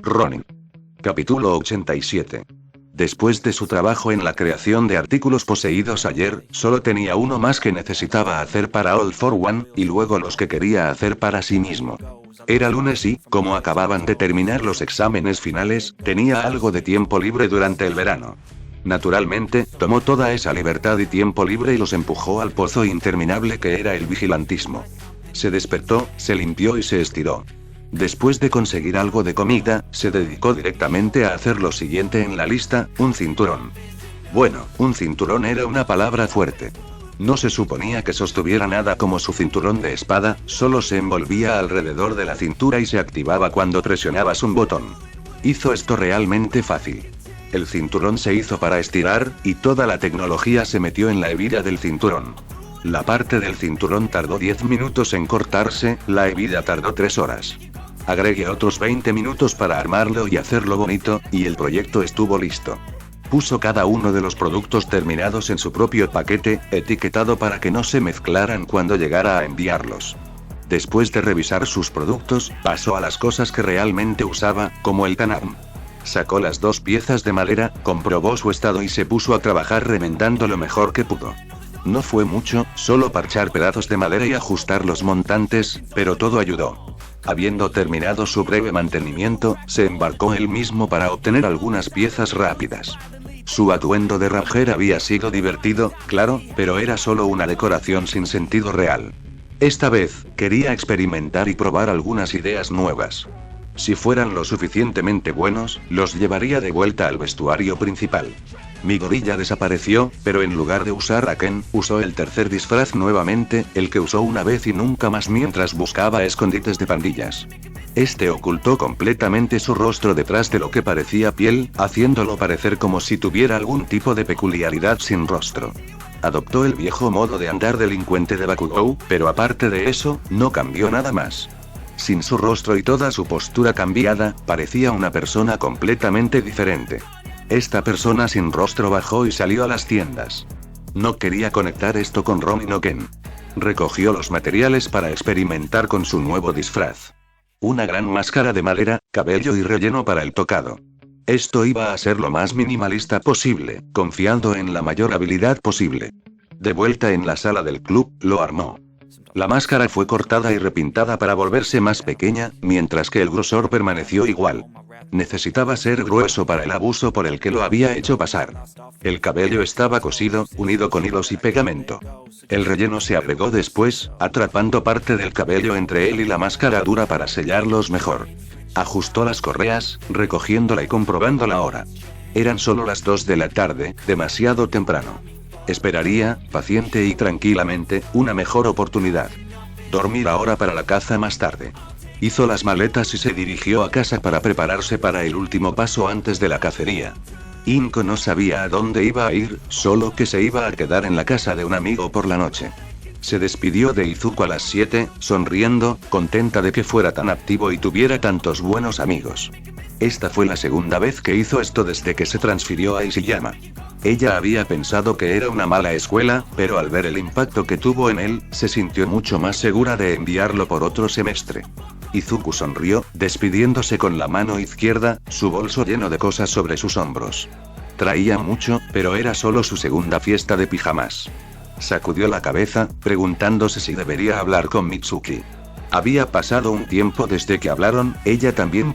Ronin. Capítulo 87. Después de su trabajo en la creación de artículos poseídos ayer, solo tenía uno más que necesitaba hacer para All for One, y luego los que quería hacer para sí mismo. Era lunes y, como acababan de terminar los exámenes finales, tenía algo de tiempo libre durante el verano. Naturalmente, tomó toda esa libertad y tiempo libre y los empujó al pozo interminable que era el vigilantismo. Se despertó, se limpió y se estiró. Después de conseguir algo de comida, se dedicó directamente a hacer lo siguiente en la lista: un cinturón. Bueno, un cinturón era una palabra fuerte. No se suponía que sostuviera nada como su cinturón de espada, solo se envolvía alrededor de la cintura y se activaba cuando presionabas un botón. Hizo esto realmente fácil. El cinturón se hizo para estirar, y toda la tecnología se metió en la hebilla del cinturón. La parte del cinturón tardó 10 minutos en cortarse, la hebilla tardó 3 horas. Agregué otros 20 minutos para armarlo y hacerlo bonito, y el proyecto estuvo listo. Puso cada uno de los productos terminados en su propio paquete, etiquetado para que no se mezclaran cuando llegara a enviarlos. Después de revisar sus productos, pasó a las cosas que realmente usaba, como el canam. Sacó las 2 piezas de madera, comprobó su estado y se puso a trabajar remendando lo mejor que pudo. No fue mucho, solo parchar pedazos de madera y ajustar los montantes, pero todo ayudó. Habiendo terminado su breve mantenimiento, se embarcó él mismo para obtener algunas piezas rápidas. Su atuendo de Ranger había sido divertido, claro, pero era solo una decoración sin sentido real. Esta vez, quería experimentar y probar algunas ideas nuevas. Si fueran lo suficientemente buenos, los llevaría de vuelta al vestuario principal. Mi gorilla desapareció, pero en lugar de usar a Ken, usó el tercer disfraz nuevamente, el que usó una vez y nunca más mientras buscaba escondites de pandillas. Este ocultó completamente su rostro detrás de lo que parecía piel, haciéndolo parecer como si tuviera algún tipo de peculiaridad sin rostro. Adoptó el viejo modo de andar delincuente de Bakugou, pero aparte de eso, no cambió nada más. Sin su rostro y toda su postura cambiada, parecía una persona completamente diferente. Esta persona sin rostro bajó y salió a las tiendas. No quería conectar esto con Ronin o Ken. Recogió los materiales para experimentar con su nuevo disfraz. Una gran máscara de madera, cabello y relleno para el tocado. Esto iba a ser lo más minimalista posible, confiando en la mayor habilidad posible. De vuelta en la sala del club, lo armó. La máscara fue cortada y repintada para volverse más pequeña, mientras que el grosor permaneció igual. Necesitaba ser grueso para el abuso por el que lo había hecho pasar. El cabello estaba cosido, unido con hilos y pegamento. El relleno se agregó después, atrapando parte del cabello entre él y la máscara dura para sellarlos mejor. Ajustó las correas, recogiéndola y comprobando la hora. Eran solo las 2 de la tarde, demasiado temprano. Esperaría, paciente y tranquilamente, una mejor oportunidad. Dormir ahora para la caza más tarde. Hizo las maletas y se dirigió a casa para prepararse para el último paso antes de la cacería. Inko no sabía a dónde iba a ir, solo que se iba a quedar en la casa de un amigo por la noche. Se despidió de Izuku a las 7, sonriendo, contenta de que fuera tan activo y tuviera tantos buenos amigos. Esta fue la segunda vez que hizo esto desde que se transfirió a Ishiyama. Ella había pensado que era una mala escuela, pero al ver el impacto que tuvo en él, se sintió mucho más segura de enviarlo por otro semestre. Izuku sonrió, despidiéndose con la mano izquierda, su bolso lleno de cosas sobre sus hombros. Traía mucho, pero era solo su segunda fiesta de pijamas. Sacudió la cabeza, preguntándose si debería hablar con Mitsuki. Había pasado un tiempo desde que hablaron, ella también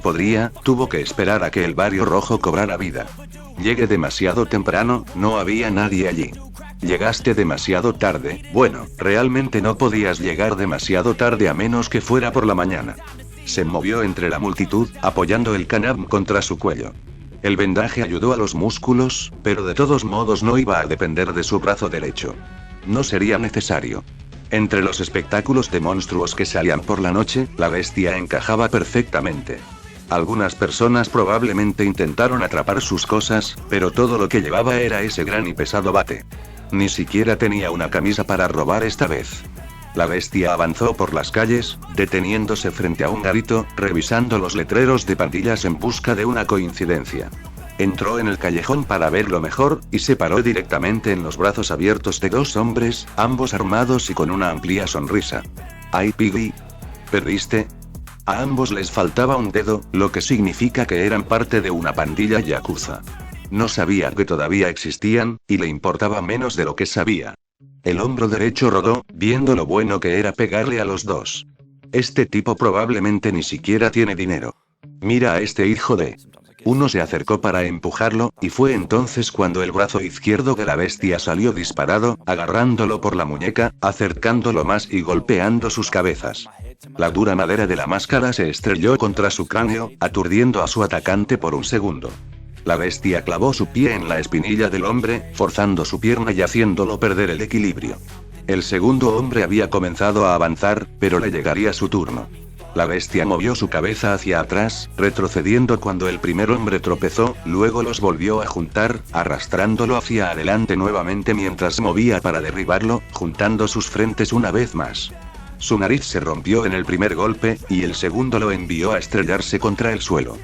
tuvo que esperar a que el barrio rojo cobrara vida. Llegué demasiado temprano, no había nadie allí. Llegaste demasiado tarde, bueno, realmente no podías llegar demasiado tarde a menos que fuera por la mañana. Se movió entre la multitud, apoyando el kanam contra su cuello. El vendaje ayudó a los músculos, pero de todos modos no iba a depender de su brazo derecho. No sería necesario. Entre los espectáculos de monstruos que salían por la noche, la bestia encajaba perfectamente. Algunas personas probablemente intentaron atrapar sus cosas, pero todo lo que llevaba era ese gran y pesado bate. Ni siquiera tenía una camisa para robar esta vez. La bestia avanzó por las calles, deteniéndose frente a un garito, revisando los letreros de pandillas en busca de una coincidencia. Entró en el callejón para verlo mejor, y se paró directamente en los brazos abiertos de 2 hombres, ambos armados y con una amplia sonrisa. «¡Ay, Piggy! ¿Perdiste?». A ambos les faltaba un dedo, lo que significa que eran parte de una pandilla yakuza. No sabía que todavía existían, y le importaba menos de lo que sabía. El hombro derecho rodó, viendo lo bueno que era pegarle a los dos. Este tipo probablemente ni siquiera tiene dinero. Mira a este hijo de... Uno se acercó para empujarlo, y fue entonces cuando el brazo izquierdo de la bestia salió disparado, agarrándolo por la muñeca, acercándolo más y golpeando sus cabezas. La dura madera de la máscara se estrelló contra su cráneo, aturdiendo a su atacante por un segundo. La bestia clavó su pie en la espinilla del hombre, forzando su pierna y haciéndolo perder el equilibrio. El segundo hombre había comenzado a avanzar, pero le llegaría su turno. La bestia movió su cabeza hacia atrás, retrocediendo cuando el primer hombre tropezó, luego los volvió a juntar, arrastrándolo hacia adelante nuevamente mientras movía para derribarlo, juntando sus frentes una vez más. Su nariz se rompió en el primer golpe, y el segundo lo envió a estrellarse contra el suelo.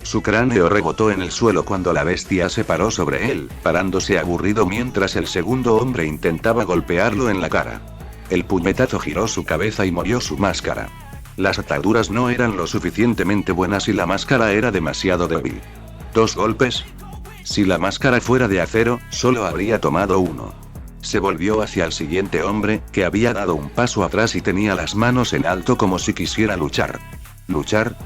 Su cráneo rebotó en el suelo cuando la bestia se paró sobre él, parándose aburrido mientras el segundo hombre intentaba golpearlo en la cara. El puñetazo giró su cabeza y movió su máscara. Las ataduras no eran lo suficientemente buenas y la máscara era demasiado débil. 2 golpes. Si la máscara fuera de acero, solo habría tomado 1. Se volvió hacia el siguiente hombre, que había dado un paso atrás y tenía las manos en alto como si quisiera luchar. ¿Luchar?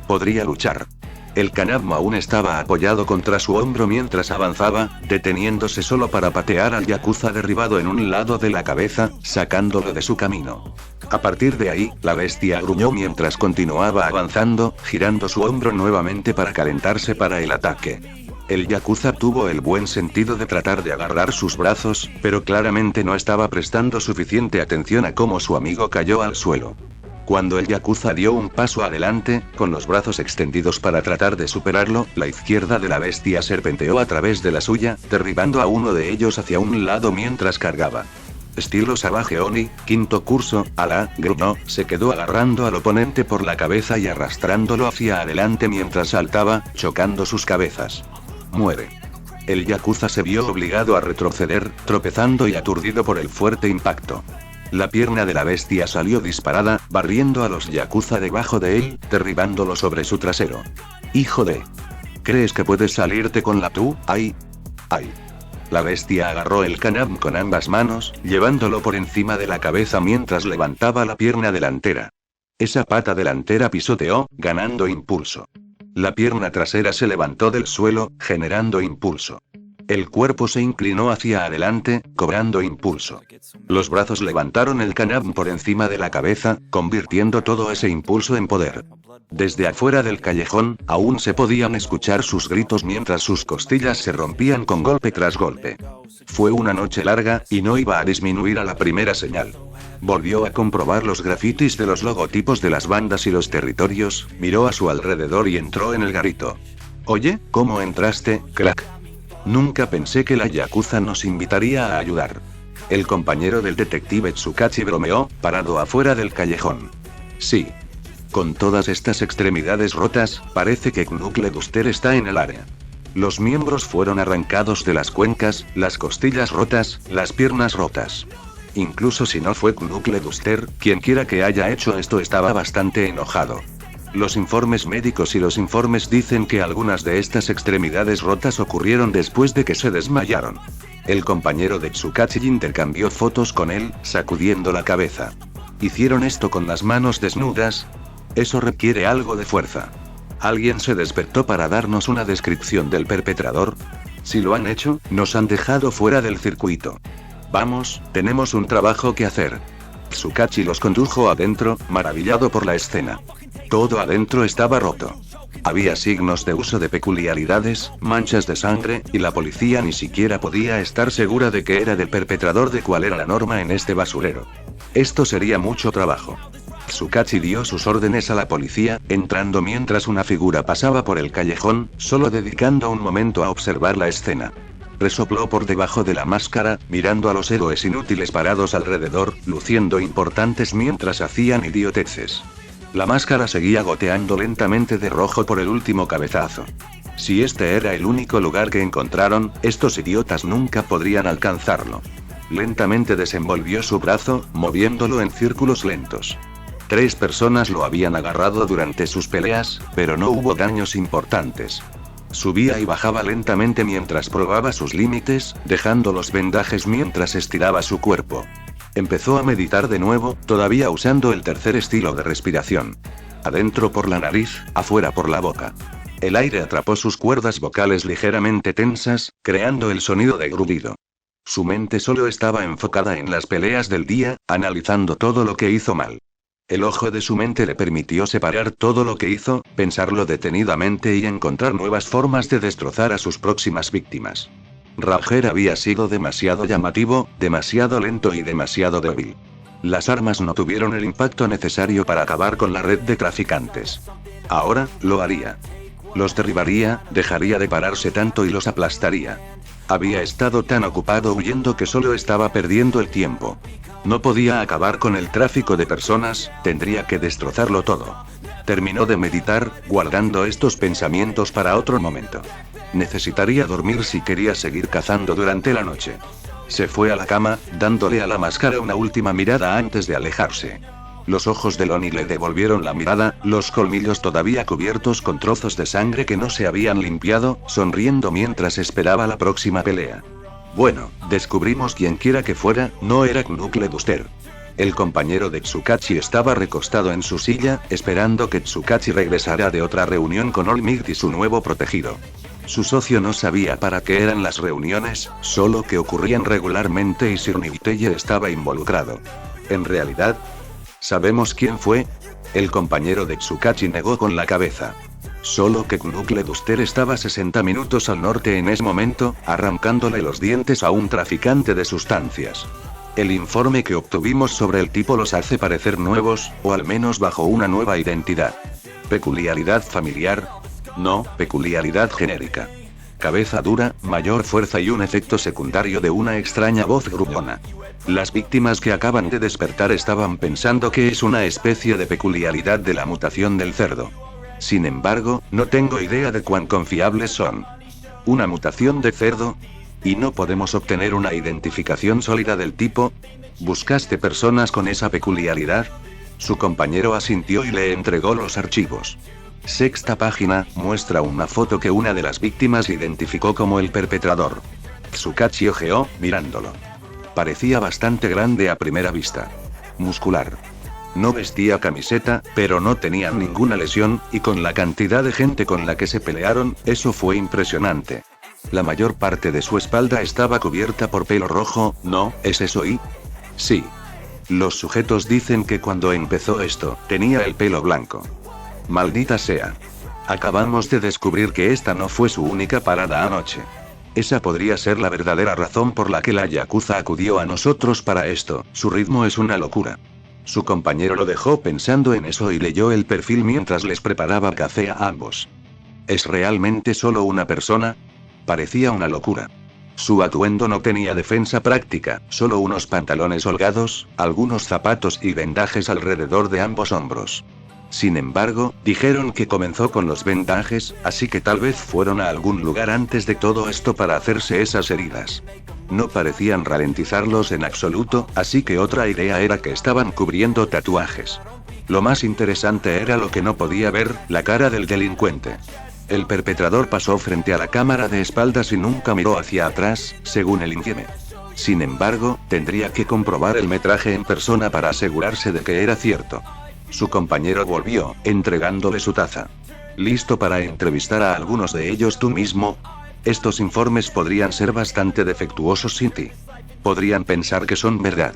Podría luchar. El kanabmo aún estaba apoyado contra su hombro mientras avanzaba, deteniéndose solo para patear al yakuza derribado en un lado de la cabeza, sacándolo de su camino. A partir de ahí, la bestia gruñó mientras continuaba avanzando, girando su hombro nuevamente para calentarse para el ataque. El yakuza tuvo el buen sentido de tratar de agarrar sus brazos, pero claramente no estaba prestando suficiente atención a cómo su amigo cayó al suelo. Cuando el yakuza dio un paso adelante, con los brazos extendidos para tratar de superarlo, la izquierda de la bestia serpenteó a través de la suya, derribando a uno de ellos hacia un lado mientras cargaba. Estilo Savage Oni, quinto curso, gruñó, se quedó agarrando al oponente por la cabeza y arrastrándolo hacia adelante mientras saltaba, chocando sus cabezas. Muere. El yakuza se vio obligado a retroceder, tropezando y aturdido por el fuerte impacto. La pierna de la bestia salió disparada, barriendo a los yakuza debajo de él, derribándolo sobre su trasero. ¡Hijo de! ¿Crees que puedes salirte con la tú? ¡Ay! ¡Ay! La bestia agarró el kanab con ambas manos, llevándolo por encima de la cabeza mientras levantaba la pierna delantera. Esa pata delantera pisoteó, ganando impulso. La pierna trasera se levantó del suelo, generando impulso. El cuerpo se inclinó hacia adelante, cobrando impulso. Los brazos levantaron el kanab por encima de la cabeza, convirtiendo todo ese impulso en poder. Desde afuera del callejón, aún se podían escuchar sus gritos mientras sus costillas se rompían con golpe tras golpe. Fue una noche larga, y no iba a disminuir a la primera señal. Volvió a comprobar los grafitis de los logotipos de las bandas y los territorios, miró a su alrededor y entró en el garito. Oye, ¿cómo entraste, crack? Nunca pensé que la yakuza nos invitaría a ayudar. El compañero del detective Tsukachi bromeó, parado afuera del callejón. Sí. Con todas estas extremidades rotas, parece que Knuckle Duster está en el área. Los miembros fueron arrancados de las cuencas, las costillas rotas, las piernas rotas. Incluso si no fue Knuckle Duster, quienquiera que haya hecho esto estaba bastante enojado. Los informes médicos y los informes dicen que algunas de estas extremidades rotas ocurrieron después de que se desmayaron. El compañero de Tsukachi intercambió fotos con él, sacudiendo la cabeza. ¿Hicieron esto con las manos desnudas? Eso requiere algo de fuerza. ¿Alguien se despertó para darnos una descripción del perpetrador? Si lo han hecho, nos han dejado fuera del circuito. Vamos, tenemos un trabajo que hacer. Tsukachi los condujo adentro, maravillado por la escena. Todo adentro estaba roto. Había signos de uso de peculiaridades, manchas de sangre, y la policía ni siquiera podía estar segura de que era del perpetrador de cuál era la norma en este basurero. Esto sería mucho trabajo. Tsukachi dio sus órdenes a la policía, entrando mientras una figura pasaba por el callejón, solo dedicando un momento a observar la escena. Resopló por debajo de la máscara, mirando a los héroes inútiles parados alrededor, luciendo importantes mientras hacían idioteces. La máscara seguía goteando lentamente de rojo por el último cabezazo. Si este era el único lugar que encontraron, estos idiotas nunca podrían alcanzarlo. Lentamente desenvolvió su brazo, moviéndolo en círculos lentos. 3 personas lo habían agarrado durante sus peleas, pero no hubo daños importantes. Subía y bajaba lentamente mientras probaba sus límites, dejando los vendajes mientras estiraba su cuerpo. Empezó a meditar de nuevo, todavía usando el tercer estilo de respiración. Adentro por la nariz, afuera por la boca. El aire atrapó sus cuerdas vocales ligeramente tensas, creando el sonido de grudido. Su mente solo estaba enfocada en las peleas del día, analizando todo lo que hizo mal. El ojo de su mente le permitió separar todo lo que hizo, pensarlo detenidamente y encontrar nuevas formas de destrozar a sus próximas víctimas. Roger había sido demasiado llamativo, demasiado lento y demasiado débil. Las armas no tuvieron el impacto necesario para acabar con la red de traficantes. Ahora, lo haría. Los derribaría, dejaría de pararse tanto y los aplastaría. Había estado tan ocupado huyendo que solo estaba perdiendo el tiempo. No podía acabar con el tráfico de personas, tendría que destrozarlo todo. Terminó de meditar, guardando estos pensamientos para otro momento. Necesitaría dormir si quería seguir cazando durante la noche. Se fue a la cama, dándole a la máscara una última mirada antes de alejarse. Los ojos de Lonnie le devolvieron la mirada, los colmillos todavía cubiertos con trozos de sangre que no se habían limpiado, sonriendo mientras esperaba la próxima pelea. Bueno, descubrimos quienquiera que fuera, no era Knuckle Duster. El compañero de Tsukachi estaba recostado en su silla, esperando que Tsukachi regresara de otra reunión con All Might y su nuevo protegido. Su socio no sabía para qué eran las reuniones, solo que ocurrían regularmente y Sir Nighteye estaba involucrado. En realidad, ¿sabemos quién fue? El compañero de Tsukachi negó con la cabeza. Solo que Knuckle Duster estaba 60 minutos al norte en ese momento, arrancándole los dientes a un traficante de sustancias. El informe que obtuvimos sobre el tipo los hace parecer nuevos, o al menos bajo una nueva identidad. Peculiaridad familiar. No, peculiaridad genérica. Cabeza dura, mayor fuerza y un efecto secundario de una extraña voz gruñona. Las víctimas que acaban de despertar estaban pensando que es una especie de peculiaridad de la mutación del cerdo. Sin embargo, no tengo idea de cuán confiables son. ¿Una mutación de cerdo? ¿Y no podemos obtener una identificación sólida del tipo? ¿Buscaste personas con esa peculiaridad? Su compañero asintió y le entregó los archivos. Sexta página, muestra una foto que una de las víctimas identificó como el perpetrador. Tsukachi ojeó, mirándolo. Parecía bastante grande a primera vista. Muscular. No vestía camiseta, pero no tenía ninguna lesión, y con la cantidad de gente con la que se pelearon, eso fue impresionante. La mayor parte de su espalda estaba cubierta por pelo rojo, ¿no es eso? Y sí. Los sujetos dicen que cuando empezó esto, tenía el pelo blanco. Maldita sea. Acabamos de descubrir que esta no fue su única parada anoche. Esa podría ser la verdadera razón por la que la Yakuza acudió a nosotros para esto, su ritmo es una locura. Su compañero lo dejó pensando en eso y leyó el perfil mientras les preparaba café a ambos. ¿Es realmente solo una persona? Parecía una locura. Su atuendo no tenía defensa práctica, solo unos pantalones holgados, algunos zapatos y vendajes alrededor de ambos hombros. Sin embargo, dijeron que comenzó con los vendajes, así que tal vez fueron a algún lugar antes de todo esto para hacerse esas heridas. No parecían ralentizarlos en absoluto, así que otra idea era que estaban cubriendo tatuajes. Lo más interesante era lo que no podía ver, la cara del delincuente. El perpetrador pasó frente a la cámara de espaldas y nunca miró hacia atrás, según el informe. Sin embargo, tendría que comprobar el metraje en persona para asegurarse de que era cierto. Su compañero volvió, entregándole su taza. ¿Listo para entrevistar a algunos de ellos tú mismo? Estos informes podrían ser bastante defectuosos sin ti. Podrían pensar que son verdad.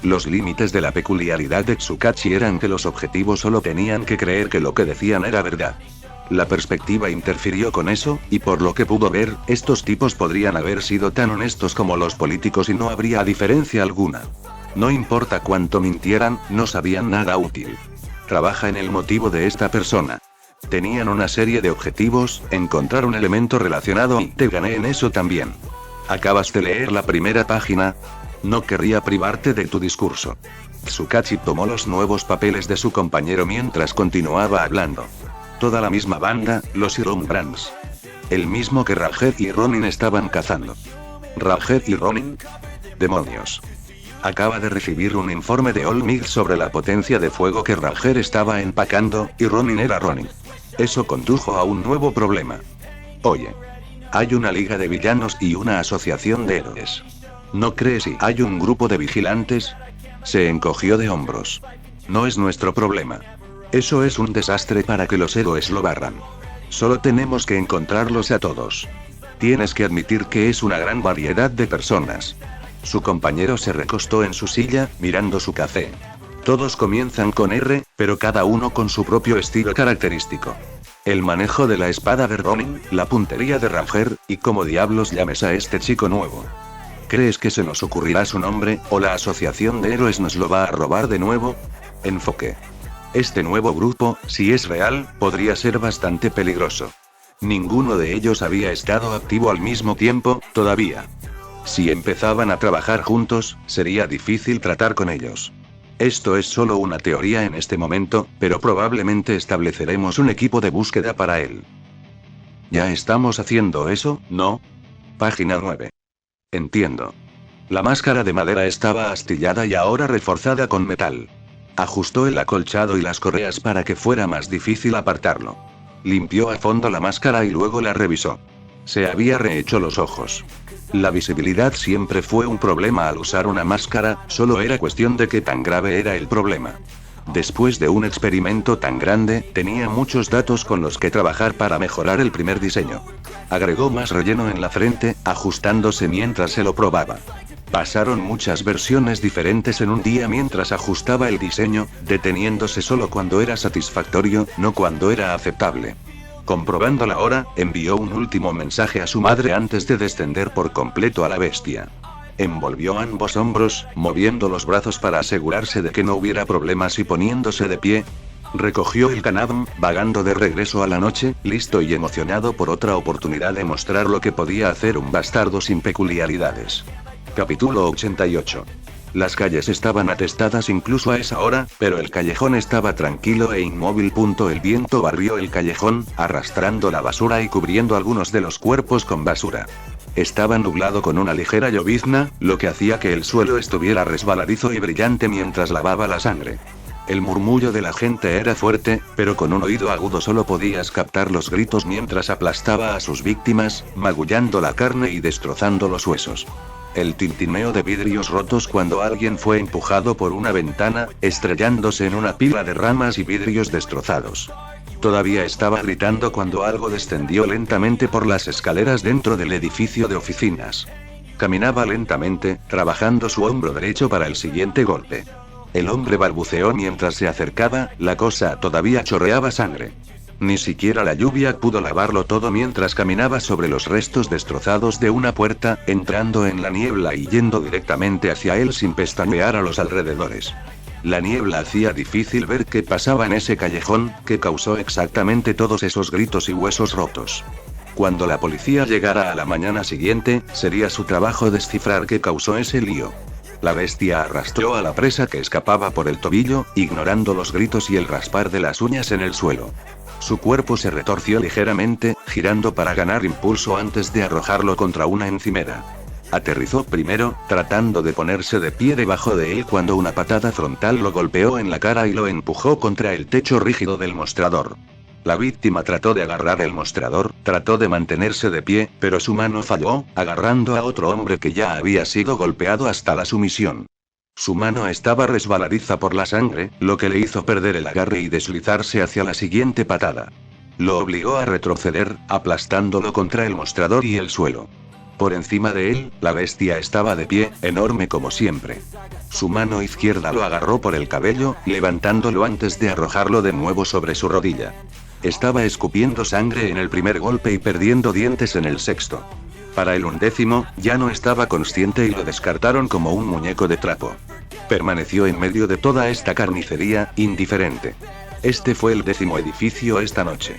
Los límites de la peculiaridad de Tsukachi eran que los objetivos solo tenían que creer que lo que decían era verdad. La perspectiva interfirió con eso, y por lo que pudo ver, estos tipos podrían haber sido tan honestos como los políticos y no habría diferencia alguna. No importa cuánto mintieran, no sabían nada útil. Trabaja en el motivo de esta persona. Tenían una serie de objetivos, encontrar un elemento relacionado y te gané en eso también. ¿Acabas de leer la primera página? No querría privarte de tu discurso. Tsukachi tomó los nuevos papeles de su compañero mientras continuaba hablando. Toda la misma banda, los Iron Brands. El mismo que Roger y Ronin estaban cazando. ¿Roger y Ronin? Demonios. Acaba de recibir un informe de Olmig sobre la potencia de fuego que Ranger estaba empacando, y Ronin era Ronin. Eso condujo a un nuevo problema. Oye. Hay una liga de villanos y una asociación de héroes. ¿No crees si hay un grupo de vigilantes? Se encogió de hombros. No es nuestro problema. Eso es un desastre para que los héroes lo barran. Solo tenemos que encontrarlos a todos. Tienes que admitir que es una gran variedad de personas. Su compañero se recostó en su silla, mirando su café. Todos comienzan con R, pero cada uno con su propio estilo característico. El manejo de la espada de Ronin, la puntería de Ranger, y cómo diablos llames a este chico nuevo. ¿Crees que se nos ocurrirá su nombre, o la asociación de héroes nos lo va a robar de nuevo? Enfoque. Este nuevo grupo, si es real, podría ser bastante peligroso. Ninguno de ellos había estado activo al mismo tiempo, todavía. Si empezaban a trabajar juntos, sería difícil tratar con ellos. Esto es solo una teoría en este momento, pero probablemente estableceremos un equipo de búsqueda para él. Ya estamos haciendo eso, ¿no? Página 9. Entiendo. La máscara de madera estaba astillada y ahora reforzada con metal. Ajustó el acolchado y las correas para que fuera más difícil apartarlo. Limpió a fondo la máscara y luego la revisó. Se había rehecho los ojos. La visibilidad siempre fue un problema al usar una máscara, solo era cuestión de qué tan grave era el problema. Después de un experimento tan grande, tenía muchos datos con los que trabajar para mejorar el primer diseño. Agregó más relleno en la frente, ajustándose mientras se lo probaba. Pasaron muchas versiones diferentes en un día mientras ajustaba el diseño, deteniéndose solo cuando era satisfactorio, no cuando era aceptable. Comprobando la hora, envió un último mensaje a su madre antes de descender por completo a la bestia. Envolvió ambos hombros, moviendo los brazos para asegurarse de que no hubiera problemas y poniéndose de pie. Recogió el Kanabm, vagando de regreso a la noche, listo y emocionado por otra oportunidad de mostrar lo que podía hacer un bastardo sin peculiaridades. Capítulo 88. Las calles estaban atestadas incluso a esa hora, pero el callejón estaba tranquilo e inmóvil. El viento barrió el callejón, arrastrando la basura y cubriendo algunos de los cuerpos con basura. Estaba nublado con una ligera llovizna, lo que hacía que el suelo estuviera resbaladizo y brillante mientras lavaba la sangre. El murmullo de la gente era fuerte, pero con un oído agudo solo podías captar los gritos mientras aplastaba a sus víctimas, magullando la carne y destrozando los huesos. El tintineo de vidrios rotos cuando alguien fue empujado por una ventana, estrellándose en una pila de ramas y vidrios destrozados. Todavía estaba gritando cuando algo descendió lentamente por las escaleras dentro del edificio de oficinas. Caminaba lentamente, trabajando su hombro derecho para el siguiente golpe. El hombre balbuceó mientras se acercaba, la cosa todavía chorreaba sangre. Ni siquiera la lluvia pudo lavarlo todo mientras caminaba sobre los restos destrozados de una puerta, entrando en la niebla y yendo directamente hacia él sin pestañear a los alrededores. La niebla hacía difícil ver qué pasaba en ese callejón, que causó exactamente todos esos gritos y huesos rotos. Cuando la policía llegara a la mañana siguiente, sería su trabajo descifrar qué causó ese lío. La bestia arrastró a la presa que escapaba por el tobillo, ignorando los gritos y el raspar de las uñas en el suelo. Su cuerpo se retorció ligeramente, girando para ganar impulso antes de arrojarlo contra una encimera. Aterrizó primero, tratando de ponerse de pie debajo de él cuando una patada frontal lo golpeó en la cara y lo empujó contra el techo rígido del mostrador. La víctima trató de agarrar el mostrador, trató de mantenerse de pie, pero su mano falló, agarrando a otro hombre que ya había sido golpeado hasta la sumisión. Su mano estaba resbaladiza por la sangre, lo que le hizo perder el agarre y deslizarse hacia la siguiente patada. Lo obligó a retroceder, aplastándolo contra el mostrador y el suelo. Por encima de él, la bestia estaba de pie, enorme como siempre. Su mano izquierda lo agarró por el cabello, levantándolo antes de arrojarlo de nuevo sobre su rodilla. Estaba escupiendo sangre en el primer golpe y perdiendo dientes en el sexto. Para el 11º, ya no estaba consciente y lo descartaron como un muñeco de trapo. Permaneció en medio de toda esta carnicería, indiferente. Este fue el 10º edificio esta noche.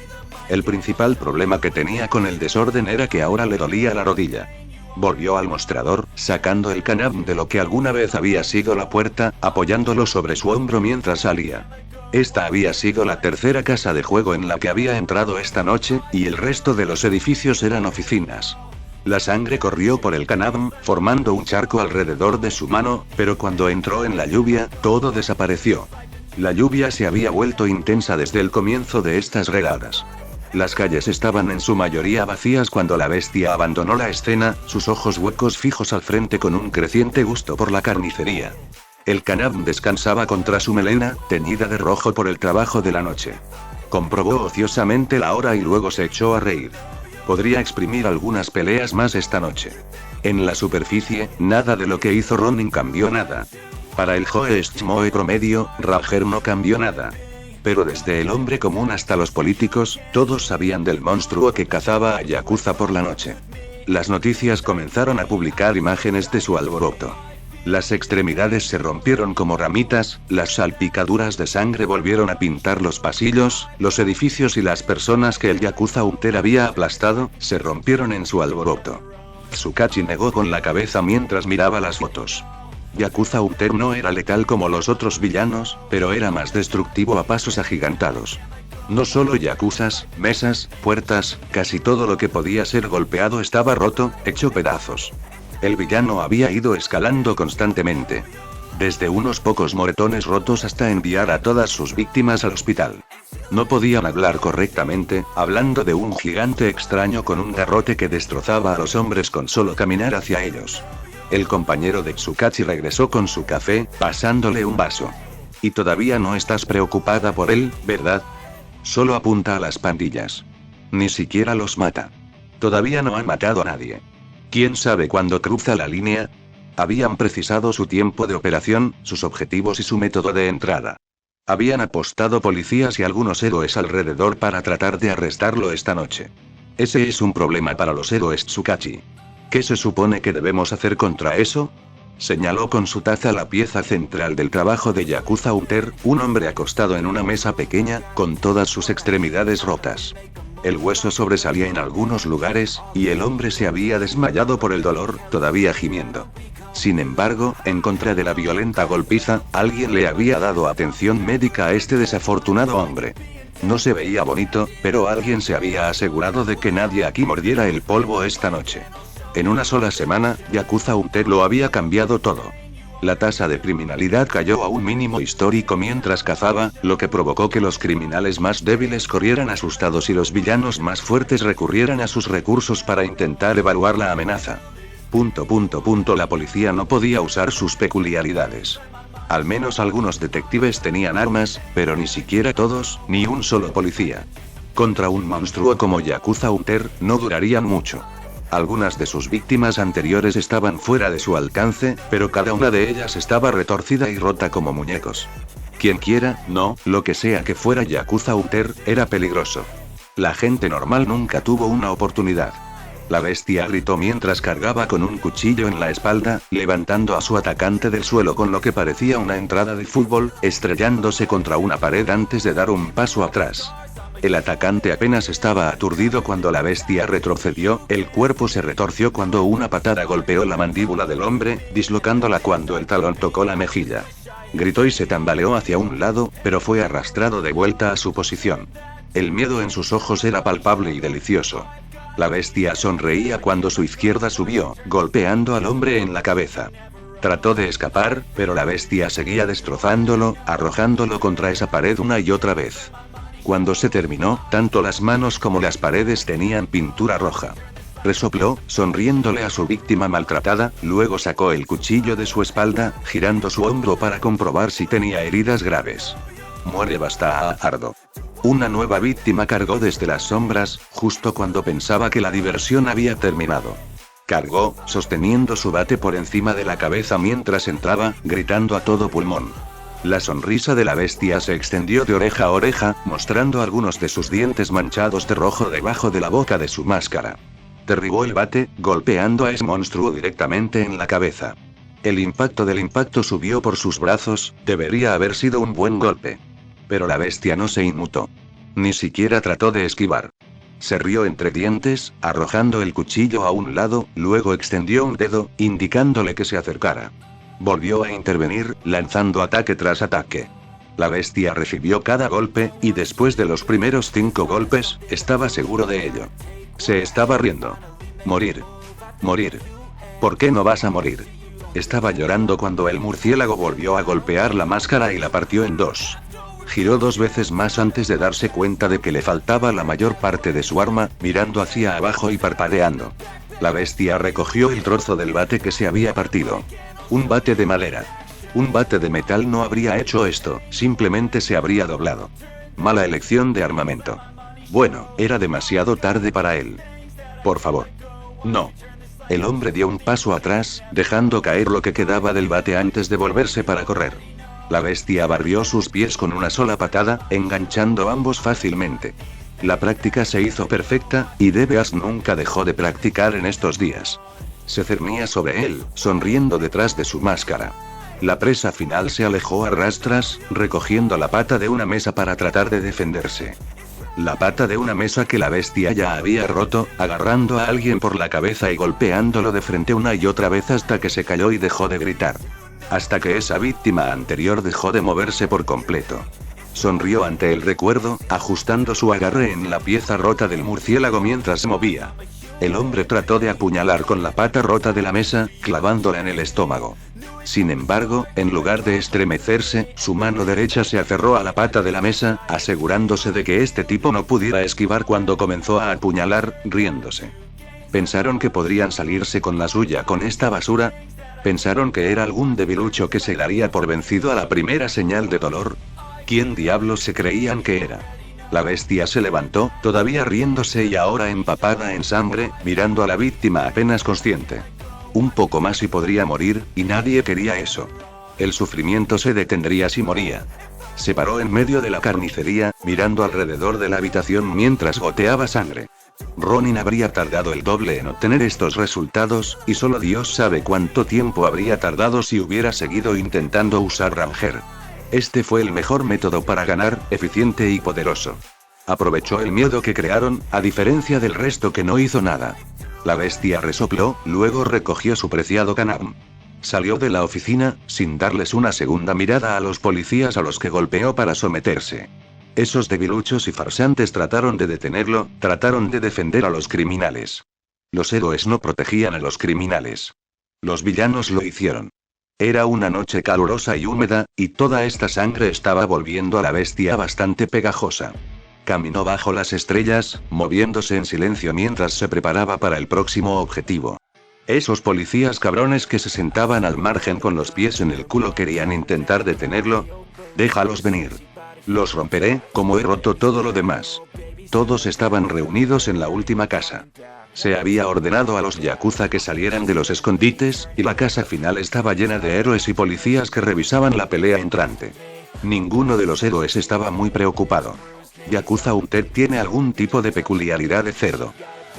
El principal problema que tenía con el desorden era que ahora le dolía la rodilla. Volvió al mostrador, sacando el Kanabm de lo que alguna vez había sido la puerta, apoyándolo sobre su hombro mientras salía. Esta había sido la tercera casa de juego en la que había entrado esta noche, y el resto de los edificios eran oficinas. La sangre corrió por el Kanabm, formando un charco alrededor de su mano, pero cuando entró en la lluvia, todo desapareció. La lluvia se había vuelto intensa desde el comienzo de estas regadas. Las calles estaban en su mayoría vacías cuando la bestia abandonó la escena, sus ojos huecos fijos al frente con un creciente gusto por la carnicería. El Kanabm descansaba contra su melena, teñida de rojo por el trabajo de la noche. Comprobó ociosamente la hora y luego se echó a reír. Podría exprimir algunas peleas más esta noche. En la superficie, nada de lo que hizo Ronin cambió nada. Para el Joe Schmoe promedio, Ranger no cambió nada. Pero desde el hombre común hasta los políticos, todos sabían del monstruo que cazaba a Yakuza por la noche. Las noticias comenzaron a publicar imágenes de su alboroto. Las extremidades se rompieron como ramitas, las salpicaduras de sangre volvieron a pintar los pasillos, los edificios y las personas que el Yakuza Hunter había aplastado, se rompieron en su alboroto. Tsukachi negó con la cabeza mientras miraba las fotos. Yakuza Hunter no era letal como los otros villanos, pero era más destructivo a pasos agigantados. No solo yakuzas, mesas, puertas, casi todo lo que podía ser golpeado estaba roto, hecho pedazos. El villano había ido escalando constantemente. Desde unos pocos moretones rotos hasta enviar a todas sus víctimas al hospital. No podían hablar correctamente, hablando de un gigante extraño con un garrote que destrozaba a los hombres con solo caminar hacia ellos. El compañero de Tsukachi regresó con su café, pasándole un vaso. Y todavía no estás preocupada por él, ¿verdad? Solo apunta a las pandillas. Ni siquiera los mata. Todavía no han matado a nadie. ¿Quién sabe cuándo cruza la línea? Habían precisado su tiempo de operación, sus objetivos y su método de entrada. Habían apostado policías y algunos héroes alrededor para tratar de arrestarlo esta noche. Ese es un problema para los héroes Tsukachi. ¿Qué se supone que debemos hacer contra eso? Señaló con su taza la pieza central del trabajo de Yakuza Hunter, un hombre acostado en una mesa pequeña, con todas sus extremidades rotas. El hueso sobresalía en algunos lugares, y el hombre se había desmayado por el dolor, todavía gimiendo. Sin embargo, en contra de la violenta golpiza, alguien le había dado atención médica a este desafortunado hombre. No se veía bonito, pero alguien se había asegurado de que nadie aquí mordiera el polvo esta noche. En una sola semana, Yakuza Hunter lo había cambiado todo. La tasa de criminalidad cayó a un mínimo histórico mientras cazaba, lo que provocó que los criminales más débiles corrieran asustados y los villanos más fuertes recurrieran a sus recursos para intentar evaluar la amenaza. La policía no podía usar sus peculiaridades. Al menos algunos detectives tenían armas, pero ni siquiera todos, ni un solo policía. Contra un monstruo como Yakuza Hunter, no durarían mucho. Algunas de sus víctimas anteriores estaban fuera de su alcance, pero cada una de ellas estaba retorcida y rota como muñecos. Quienquiera, no, lo que sea que fuera Yakuza Hunter, era peligroso. La gente normal nunca tuvo una oportunidad. La bestia gritó mientras cargaba con un cuchillo en la espalda, levantando a su atacante del suelo con lo que parecía una entrada de fútbol, estrellándose contra una pared antes de dar un paso atrás. El atacante apenas estaba aturdido cuando la bestia retrocedió, el cuerpo se retorció cuando una patada golpeó la mandíbula del hombre, dislocándola cuando el talón tocó la mejilla. Gritó y se tambaleó hacia un lado, pero fue arrastrado de vuelta a su posición. El miedo en sus ojos era palpable y delicioso. La bestia sonreía cuando su izquierda subió, golpeando al hombre en la cabeza. Trató de escapar, pero la bestia seguía destrozándolo, arrojándolo contra esa pared una y otra vez. Cuando se terminó, tanto las manos como las paredes tenían pintura roja. Resopló, sonriéndole a su víctima maltratada, luego sacó el cuchillo de su espalda, girando su hombro para comprobar si tenía heridas graves. Muere bastardo. Una nueva víctima cargó desde las sombras, justo cuando pensaba que la diversión había terminado. Cargó, sosteniendo su bate por encima de la cabeza mientras entraba, gritando a todo pulmón. La sonrisa de la bestia se extendió de oreja a oreja, mostrando algunos de sus dientes manchados de rojo debajo de la boca de su máscara. Derribó el bate, golpeando a ese monstruo directamente en la cabeza. El impacto del impacto subió por sus brazos, debería haber sido un buen golpe. Pero la bestia no se inmutó. Ni siquiera trató de esquivar. Se rió entre dientes, arrojando el cuchillo a un lado, luego extendió un dedo, indicándole que se acercara. Volvió a intervenir, lanzando ataque tras ataque. La bestia recibió cada golpe, y después de los primeros 5 golpes, estaba seguro de ello. Se estaba riendo. Morir. Morir. ¿Por qué no vas a morir? Estaba llorando cuando el murciélago volvió a golpear la máscara y la partió en dos. Giró 2 veces más antes de darse cuenta de que le faltaba la mayor parte de su arma, mirando hacia abajo y parpadeando. La bestia recogió el trozo del bate que se había partido. Un bate de madera. Un bate de metal no habría hecho esto, simplemente se habría doblado. Mala elección de armamento. Bueno, era demasiado tarde para él. Por favor. No. El hombre dio un paso atrás, dejando caer lo que quedaba del bate antes de volverse para correr. La bestia barrió sus pies con una sola patada, enganchando ambos fácilmente. La práctica se hizo perfecta, y DeBeas nunca dejó de practicar en estos días. Se cernía sobre él, sonriendo detrás de su máscara. La presa final se alejó a rastras, recogiendo la pata de una mesa para tratar de defenderse. La pata de una mesa que la bestia ya había roto, agarrando a alguien por la cabeza y golpeándolo de frente una y otra vez hasta que se cayó y dejó de gritar. Hasta que esa víctima anterior dejó de moverse por completo. Sonrió ante el recuerdo, ajustando su agarre en la pieza rota del murciélago mientras se movía. El hombre trató de apuñalar con la pata rota de la mesa, clavándola en el estómago. Sin embargo, en lugar de estremecerse, su mano derecha se aferró a la pata de la mesa, asegurándose de que este tipo no pudiera esquivar cuando comenzó a apuñalar, riéndose. ¿Pensaron que podrían salirse con la suya con esta basura? ¿Pensaron que era algún debilucho que se daría por vencido a la primera señal de dolor? ¿Quién diablos se creían que era? La bestia se levantó, todavía riéndose y ahora empapada en sangre, mirando a la víctima apenas consciente. Un poco más y podría morir, y nadie quería eso. El sufrimiento se detendría si moría. Se paró en medio de la carnicería, mirando alrededor de la habitación mientras goteaba sangre. Ronin habría tardado el doble en obtener estos resultados, y solo Dios sabe cuánto tiempo habría tardado si hubiera seguido intentando usar Ranger. Este fue el mejor método para ganar, eficiente y poderoso. Aprovechó el miedo que crearon, a diferencia del resto que no hizo nada. La bestia resopló, luego recogió su preciado canam. Salió de la oficina, sin darles una segunda mirada a los policías a los que golpeó para someterse. Esos debiluchos y farsantes trataron de detenerlo, trataron de defender a los criminales. Los héroes no protegían a los criminales. Los villanos lo hicieron. Era una noche calurosa y húmeda, y toda esta sangre estaba volviendo a la bestia bastante pegajosa. Caminó bajo las estrellas, moviéndose en silencio mientras se preparaba para el próximo objetivo. Esos policías cabrones que se sentaban al margen con los pies en el culo querían intentar detenerlo. Déjalos venir. Los romperé, como he roto todo lo demás. Todos estaban reunidos en la última casa. Se había ordenado a los yakuza que salieran de los escondites, y la casa final estaba llena de héroes y policías que revisaban la pelea entrante. Ninguno de los héroes estaba muy preocupado. Yakuza Uther tiene algún tipo de peculiaridad de cerdo.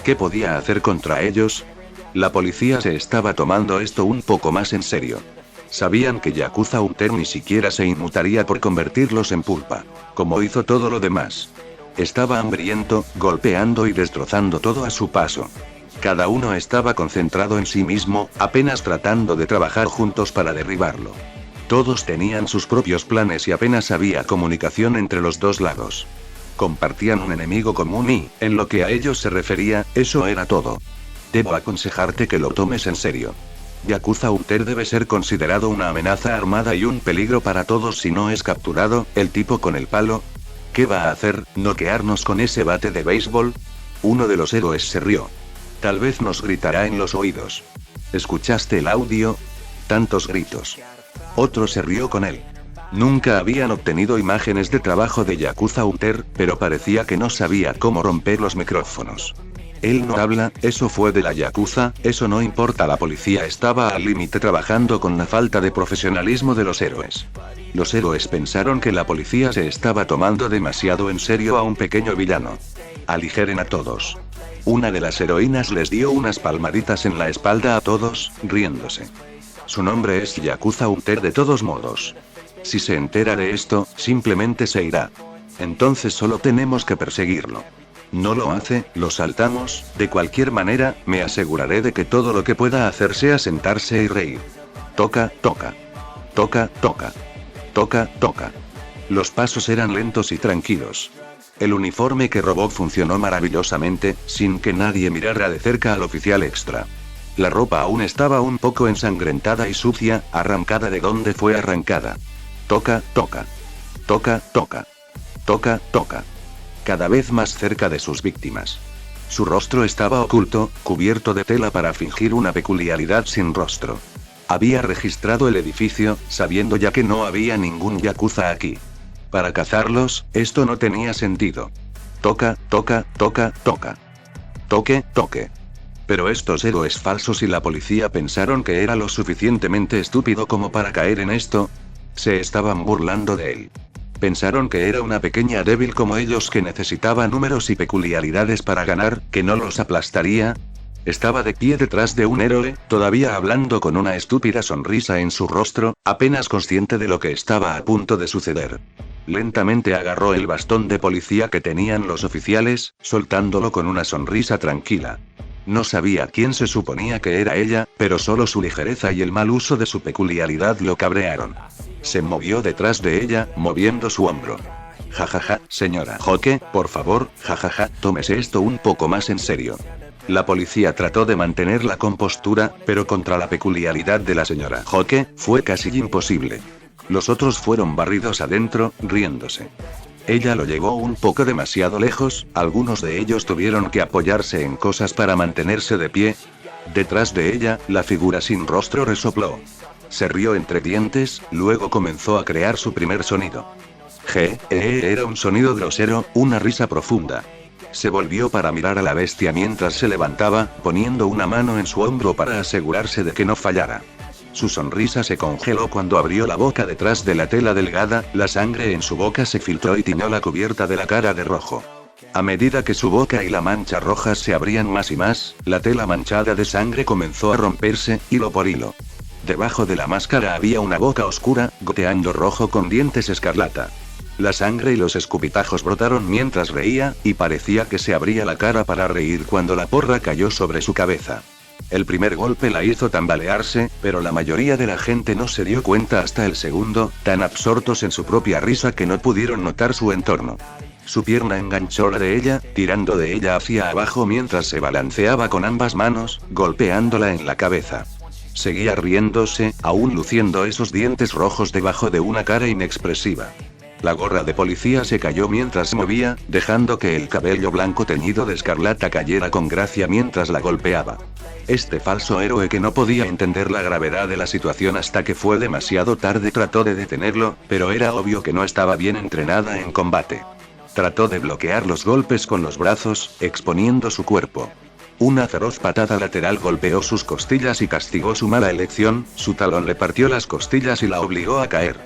¿Qué podía hacer contra ellos? La policía se estaba tomando esto un poco más en serio. Sabían que Yakuza Uther ni siquiera se inmutaría por convertirlos en pulpa, como hizo todo lo demás. Estaba hambriento, golpeando y destrozando todo a su paso. Cada uno estaba concentrado en sí mismo, apenas tratando de trabajar juntos para derribarlo. Todos tenían sus propios planes y apenas había comunicación entre los dos lados. Compartían un enemigo común y, en lo que a ellos se refería, eso era todo. Debo aconsejarte que lo tomes en serio. Yakuza Uther debe ser considerado una amenaza armada y un peligro para todos si no es capturado. El tipo con el palo. ¿Qué va a hacer? ¿Noquearnos con ese bate de béisbol? Uno de los héroes se rió. Tal vez nos gritará en los oídos. ¿Escuchaste el audio? Tantos gritos. Otro se rió con él. Nunca habían obtenido imágenes de trabajo de Yakuza Uther, pero parecía que no sabía cómo romper los micrófonos. Él no habla, eso fue de la Yakuza, eso no importa. La policía estaba al límite trabajando con la falta de profesionalismo de los héroes. Los héroes pensaron que la policía se estaba tomando demasiado en serio a un pequeño villano. Aligeren a todos. Una de las heroínas les dio unas palmaditas en la espalda a todos, riéndose. Su nombre es Yakuza Uther de todos modos. Si se entera de esto, simplemente se irá. Entonces solo tenemos que perseguirlo. No lo hace, lo saltamos. De cualquier manera, me aseguraré de que todo lo que pueda hacer sea sentarse y reír. Toca, toca. Toca, toca. Toca, toca. Los pasos eran lentos y tranquilos. El uniforme que robó funcionó maravillosamente, sin que nadie mirara de cerca al oficial extra. La ropa aún estaba un poco ensangrentada y sucia, arrancada de donde fue arrancada. Toca, toca. Toca, toca. Toca, toca. Cada vez más cerca de sus víctimas. Su rostro estaba oculto, cubierto de tela para fingir una peculiaridad sin rostro. Había registrado el edificio, sabiendo ya que no había ningún yakuza aquí. Para cazarlos, esto no tenía sentido. Toca, toca, toca, toca. Toque, toque. Pero estos héroes falsos y la policía pensaron que era lo suficientemente estúpido como para caer en esto. Se estaban burlando de él. Pensaron que era una pequeña débil como ellos que necesitaba números y peculiaridades para ganar, que no los aplastaría. Estaba de pie detrás de un héroe, todavía hablando con una estúpida sonrisa en su rostro, apenas consciente de lo que estaba a punto de suceder. Lentamente agarró el bastón de policía que tenían los oficiales, soltándolo con una sonrisa tranquila. No sabía quién se suponía que era ella, pero solo su ligereza y el mal uso de su peculiaridad lo cabrearon. Se movió detrás de ella, moviendo su hombro. Jajaja, señora Hoke, por favor, jajaja, tómese esto un poco más en serio. La policía trató de mantener la compostura, pero contra la peculiaridad de la señora Hoke, fue casi imposible. Los otros fueron barridos adentro, riéndose. Ella lo llevó un poco demasiado lejos, algunos de ellos tuvieron que apoyarse en cosas para mantenerse de pie. Detrás de ella, la figura sin rostro resopló. Se rió entre dientes, luego comenzó a crear su primer sonido. Era un sonido grosero, una risa profunda. Se volvió para mirar a la bestia mientras se levantaba, poniendo una mano en su hombro para asegurarse de que no fallara. Su sonrisa se congeló cuando abrió la boca detrás de la tela delgada, la sangre en su boca se filtró y tiñó la cubierta de la cara de rojo. A medida que su boca y la mancha roja se abrían más y más, la tela manchada de sangre comenzó a romperse, hilo por hilo. Debajo de la máscara había una boca oscura, goteando rojo con dientes escarlata. La sangre y los escupitajos brotaron mientras reía, y parecía que se abría la cara para reír cuando la porra cayó sobre su cabeza. El primer golpe la hizo tambalearse, pero la mayoría de la gente no se dio cuenta hasta el segundo, tan absortos en su propia risa que no pudieron notar su entorno. Su pierna enganchó la de ella, tirando de ella hacia abajo mientras se balanceaba con ambas manos, golpeándola en la cabeza. Seguía riéndose, aún luciendo esos dientes rojos debajo de una cara inexpresiva. La gorra de policía se cayó mientras se movía, dejando que el cabello blanco teñido de escarlata cayera con gracia mientras la golpeaba. Este falso héroe que no podía entender la gravedad de la situación hasta que fue demasiado tarde trató de detenerlo, pero era obvio que no estaba bien entrenada en combate. Trató de bloquear los golpes con los brazos, exponiendo su cuerpo. Una feroz patada lateral golpeó sus costillas y castigó su mala elección, su talón le partió las costillas y la obligó a caer.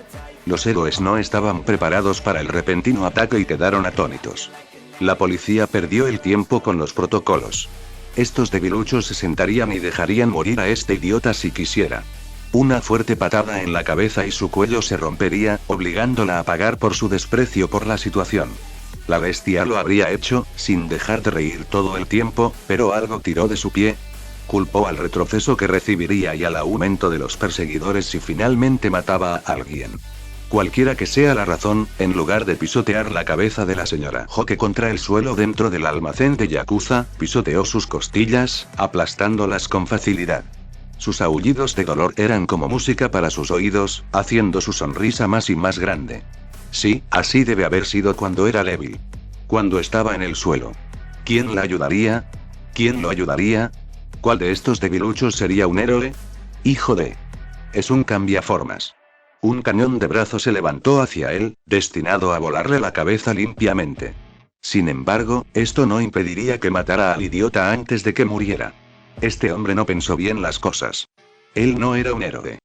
Los héroes no estaban preparados para el repentino ataque y quedaron atónitos. La policía perdió el tiempo con los protocolos. Estos debiluchos se sentarían y dejarían morir a este idiota si quisiera. Una fuerte patada en la cabeza y su cuello se rompería, obligándola a pagar por su desprecio por la situación. La bestia lo habría hecho, sin dejar de reír todo el tiempo, pero algo tiró de su pie. Culpó al retroceso que recibiría y al aumento de los perseguidores si finalmente mataba a alguien. Cualquiera que sea la razón, en lugar de pisotear la cabeza de la señora Hoke contra el suelo dentro del almacén de Yakuza, pisoteó sus costillas, aplastándolas con facilidad. Sus aullidos de dolor eran como música para sus oídos, haciendo su sonrisa más y más grande. Sí, así debe haber sido cuando era débil. Cuando estaba en el suelo. ¿Quién la ayudaría? ¿Quién lo ayudaría? ¿Cuál de estos debiluchos sería un héroe? Hijo de... Es un cambiaformas. Un cañón de brazo se levantó hacia él, destinado a volarle la cabeza limpiamente. Sin embargo, esto no impediría que matara al idiota antes de que muriera. Este hombre no pensó bien las cosas. Él no era un héroe.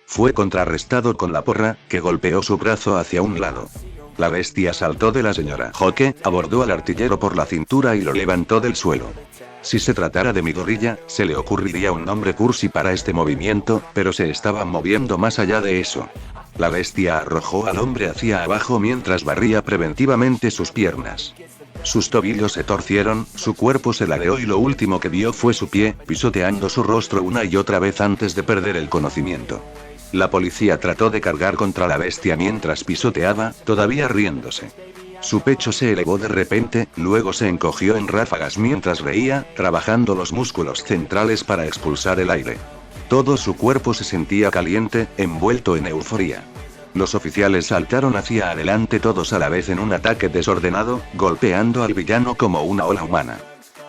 Fue contrarrestado con la porra, que golpeó su brazo hacia un lado. La bestia saltó de la señora Hoke, abordó al artillero por la cintura y lo levantó del suelo. Si se tratara de Midoriya, se le ocurriría un nombre cursi para este movimiento, pero se estaba moviendo más allá de eso. La bestia arrojó al hombre hacia abajo mientras barría preventivamente sus piernas. Sus tobillos se torcieron, su cuerpo se ladeó y lo último que vio fue su pie, pisoteando su rostro una y otra vez antes de perder el conocimiento. La policía trató de cargar contra la bestia mientras pisoteaba, todavía riéndose. Su pecho se elevó de repente, luego se encogió en ráfagas mientras reía, trabajando los músculos centrales para expulsar el aire. Todo su cuerpo se sentía caliente, envuelto en euforia. Los oficiales saltaron hacia adelante todos a la vez en un ataque desordenado, golpeando al villano como una ola humana.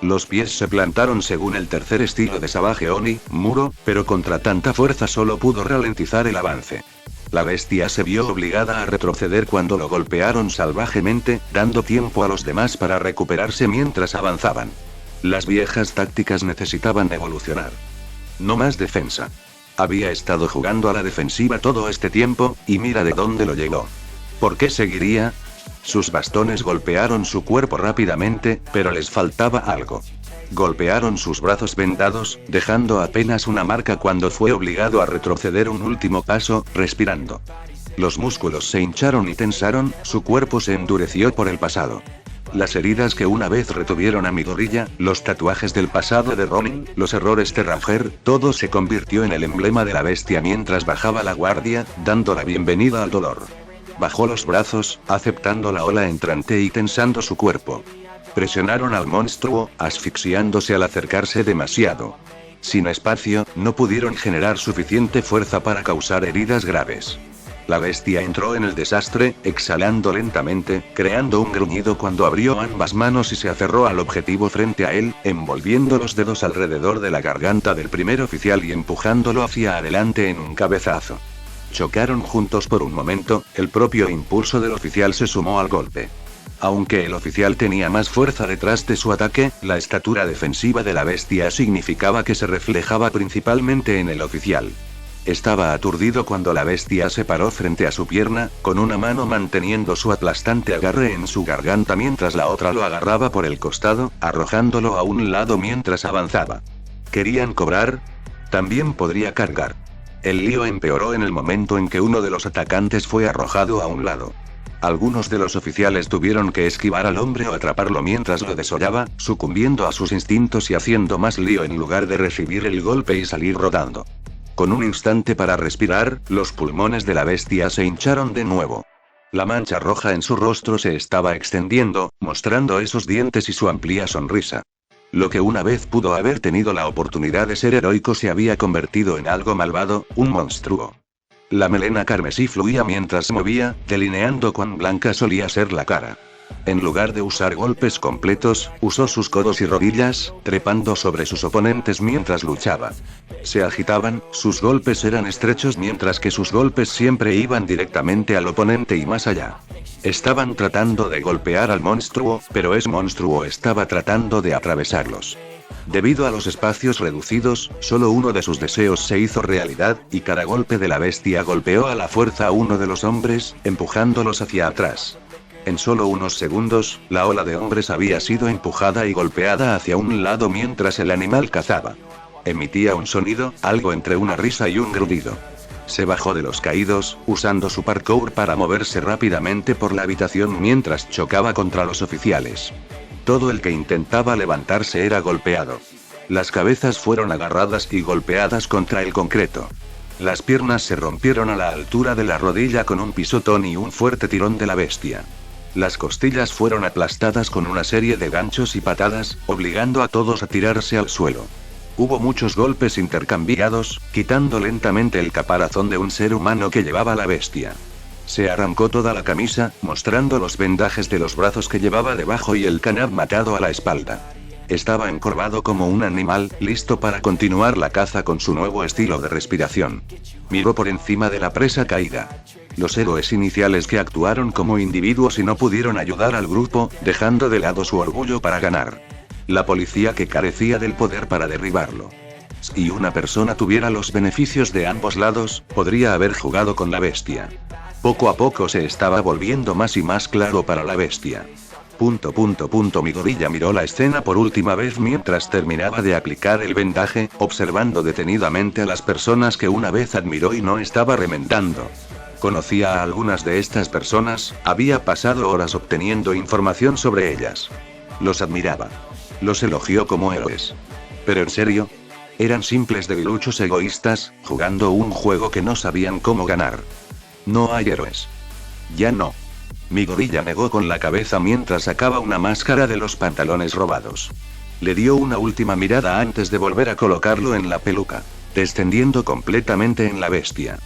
Los pies se plantaron según el tercer estilo de Savage Oni, muro, pero contra tanta fuerza solo pudo ralentizar el avance. La bestia se vio obligada a retroceder cuando lo golpearon salvajemente, dando tiempo a los demás para recuperarse mientras avanzaban. Las viejas tácticas necesitaban evolucionar. No más defensa. Había estado jugando a la defensiva todo este tiempo, y mira de dónde lo llevó. ¿Por qué seguiría? Sus bastones golpearon su cuerpo rápidamente, pero les faltaba algo. Golpearon sus brazos vendados, dejando apenas una marca cuando fue obligado a retroceder un último paso, respirando. Los músculos se hincharon y tensaron, su cuerpo se endureció por el pasado. Las heridas que una vez retuvieron a Midoriya, los tatuajes del pasado de Ronin, los errores de Ranger, todo se convirtió en el emblema de la bestia mientras bajaba la guardia, dando la bienvenida al dolor. Bajó los brazos, aceptando la ola entrante y tensando su cuerpo. Presionaron al monstruo, asfixiándose al acercarse demasiado. Sin espacio, no pudieron generar suficiente fuerza para causar heridas graves. La bestia entró en el desastre, exhalando lentamente, creando un gruñido cuando abrió ambas manos y se aferró al objetivo frente a él, envolviendo los dedos alrededor de la garganta del primer oficial y empujándolo hacia adelante en un cabezazo. Chocaron juntos por un momento, el propio impulso del oficial se sumó al golpe. Aunque el oficial tenía más fuerza detrás de su ataque, la estatura defensiva de la bestia significaba que se reflejaba principalmente en el oficial. Estaba aturdido cuando la bestia se paró frente a su pierna, con una mano manteniendo su aplastante agarre en su garganta mientras la otra lo agarraba por el costado, arrojándolo a un lado mientras avanzaba. ¿Querían cobrar? También podría cargar. El lío empeoró en el momento en que uno de los atacantes fue arrojado a un lado. Algunos de los oficiales tuvieron que esquivar al hombre o atraparlo mientras lo desollaba, sucumbiendo a sus instintos y haciendo más lío en lugar de recibir el golpe y salir rodando. Con un instante para respirar, los pulmones de la bestia se hincharon de nuevo. La mancha roja en su rostro se estaba extendiendo, mostrando esos dientes y su amplia sonrisa. Lo que una vez pudo haber tenido la oportunidad de ser heroico se había convertido en algo malvado, un monstruo. La melena carmesí fluía mientras se movía, delineando cuán blanca solía ser la cara. En lugar de usar golpes completos, usó sus codos y rodillas, trepando sobre sus oponentes mientras luchaba. Se agitaban, sus golpes eran estrechos mientras que sus golpes siempre iban directamente al oponente y más allá. Estaban tratando de golpear al monstruo, pero ese monstruo estaba tratando de atravesarlos. Debido a los espacios reducidos, solo uno de sus deseos se hizo realidad, y cada golpe de la bestia golpeó a la fuerza a uno de los hombres, empujándolos hacia atrás. En solo unos segundos, la ola de hombres había sido empujada y golpeada hacia un lado mientras el animal cazaba. Emitía un sonido, algo entre una risa y un gruñido. Se bajó de los caídos, usando su parkour para moverse rápidamente por la habitación mientras chocaba contra los oficiales. Todo el que intentaba levantarse era golpeado. Las cabezas fueron agarradas y golpeadas contra el concreto. Las piernas se rompieron a la altura de la rodilla con un pisotón y un fuerte tirón de la bestia. Las costillas fueron aplastadas con una serie de ganchos y patadas, obligando a todos a tirarse al suelo. Hubo muchos golpes intercambiados, quitando lentamente el caparazón de un ser humano que llevaba la bestia. Se arrancó toda la camisa, mostrando los vendajes de los brazos que llevaba debajo y el canab matado a la espalda. Estaba encorvado como un animal, listo para continuar la caza con su nuevo estilo de respiración. Miró por encima de la presa caída. Los héroes iniciales que actuaron como individuos y no pudieron ayudar al grupo, dejando de lado su orgullo para ganar. La policía que carecía del poder para derribarlo. Si una persona tuviera los beneficios de ambos lados, podría haber jugado con la bestia. Poco a poco se estaba volviendo más y más claro para la bestia. Midoriya miró la escena por última vez mientras terminaba de aplicar el vendaje, observando detenidamente a las personas que una vez admiró y no estaba remendando. Conocía a algunas de estas personas, había pasado horas obteniendo información sobre ellas. Los admiraba. Los elogió como héroes. Pero en serio, eran simples debiluchos egoístas, jugando un juego que no sabían cómo ganar. No hay héroes. Ya no. Mi gorilla negó con la cabeza mientras sacaba una máscara de los pantalones robados. Le dio una última mirada antes de volver a colocarlo en la peluca, descendiendo completamente en la bestia.